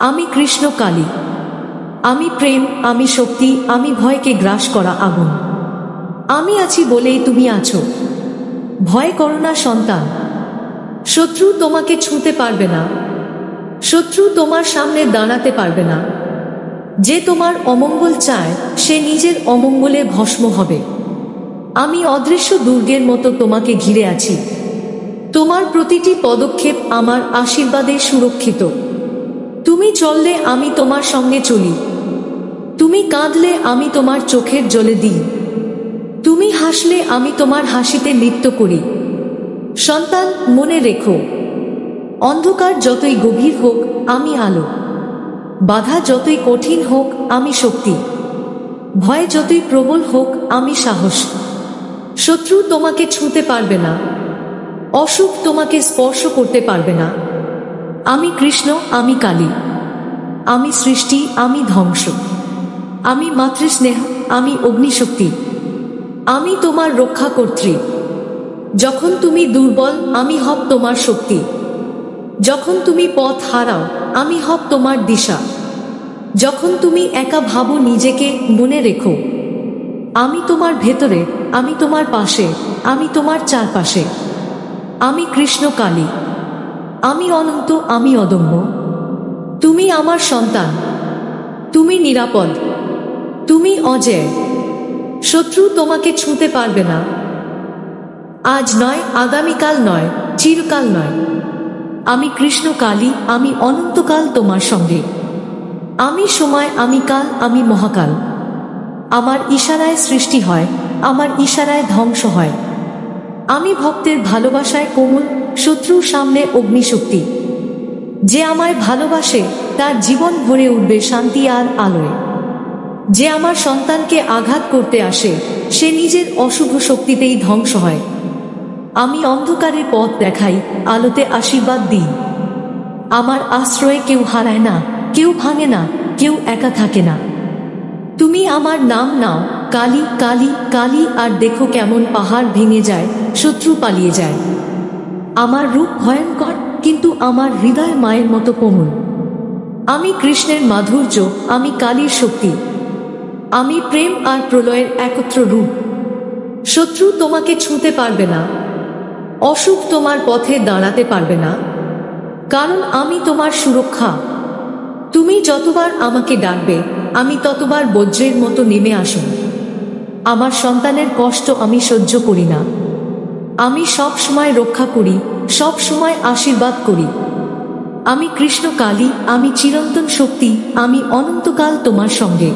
আমি কৃষ্ণ কালী। আমি প্রেম, আমি শক্তি, আমি ভয়কে গ্রাস করা আগুন। আমি আছি বলেই তুমি আছো। ভয় করো না সন্তান। শত্রু তোমাকে ছুঁতে পারবে না। শত্রু তোমার সামনে দাঁড়াতে পারবে না। যে তোমার অমঙ্গল চায় সে নিজের অমঙ্গলে ভস্ম হবে। আমি অদৃশ্য দুর্গের মতো তোমাকে ঘিরে আছি। তোমার প্রতিটি পদক্ষেপ আমার আশীর্বাদে সুরক্ষিত। তুমি চললে আমি তোমার সঙ্গে চলি। তুমি কাঁদলে আমি তোমার চোখের জলে দিই। তুমি হাসলে আমি তোমার হাসিতে নৃত্য করি। সন্তান, মনে রেখো, অন্ধকার যতই গভীর হোক আমি আলো। বাধা যতই কঠিন হোক আমি শক্তি। ভয় যতই প্রবল হোক আমি সাহস। শত্রু তোমাকে ছুঁতে পারবে না। অসুখ তোমাকে স্পর্শ করতে পারবে না। আমি কৃষ্ণ, আমি কালী। আমি সৃষ্টি, আমি ধ্বংস। আমি মাতৃস্নেহ, আমি অগ্নিশক্তি। আমি তোমার রক্ষাকর্ত্রী। যখন তুমি দুর্বল আমি হব তোমার শক্তি। যখন তুমি পথ হারাও আমি হব তোমার দিশা। যখন তুমি একা ভাবো নিজেকে, মনে রেখো, আমি তোমার ভেতরে, আমি তোমার পাশে, আমি তোমার চারপাশে। আমি কৃষ্ণ কালী। আমি অনন্ত, আমি অদম্য। তুমি আমার সন্তান। তুমি নিরাপদ। তুমি অজেয়। শত্রু তোমাকে ছুঁতে পারবে না। আজ নয়, আগামীকাল নয়, চিরকাল নয়। আমি কৃষ্ণ কালী, আমি অনন্তকাল তোমার সঙ্গে। আমি সময়, আমি কাল, আমি মহাকাল। আমার ইশারায় সৃষ্টি হয়, আমার ইশারায় ধ্বংস হয়। আমি ভক্তের ভালোবাসায় কোমল, শত্রুর সামনে অগ্নিশক্তি। যে আমায় ভালোবাসে তার জীবন ভরে উঠবে শান্তি আর আলোয়। যে আমার সন্তানকে আঘাত করতে আসে সে নিজের অশুভ শক্তিতেই ধ্বংস হয়। আমি অন্ধকারে পথ দেখাই, আলোতে আশীর্বাদ দিই। আমার আশ্রয়ে কেউ হারায় না, কেউ ভাঙে না, কেউ একা থাকে না। তুমি আমার নাম নাও, কালী কালী কালী, আর দেখো কেমন পাহাড় ভেঙে যায়, শত্রু পালিয়ে যায়। আমার রূপ ভয়ঙ্কর, কিন্তু আমার হৃদয় মায়ের মতো কোমল। আমি কৃষ্ণের মাধুর্য, আমি কালীর শক্তি। আমি প্রেম আর প্রলয়ের একত্র রূপ। শত্রু তোমাকে ছুঁতে পারবে না। অসুখ তোমার পথে দাঁড়াতে পারবে না, কারণ আমি তোমার সুরক্ষা। তুমি যতবার আমাকে ডাকবে আমি ততবার বজ্রের মতো নেমে আসব। আমার সন্তানের কষ্ট আমি সহ্য করি না। আমি সব সময় রক্ষা করি, সব সময় আশীর্বাদ করি। আমি কৃষ্ণ কালী, আমি চিরন্তন শক্তি, আমি অনন্তকাল তোমার সঙ্গে।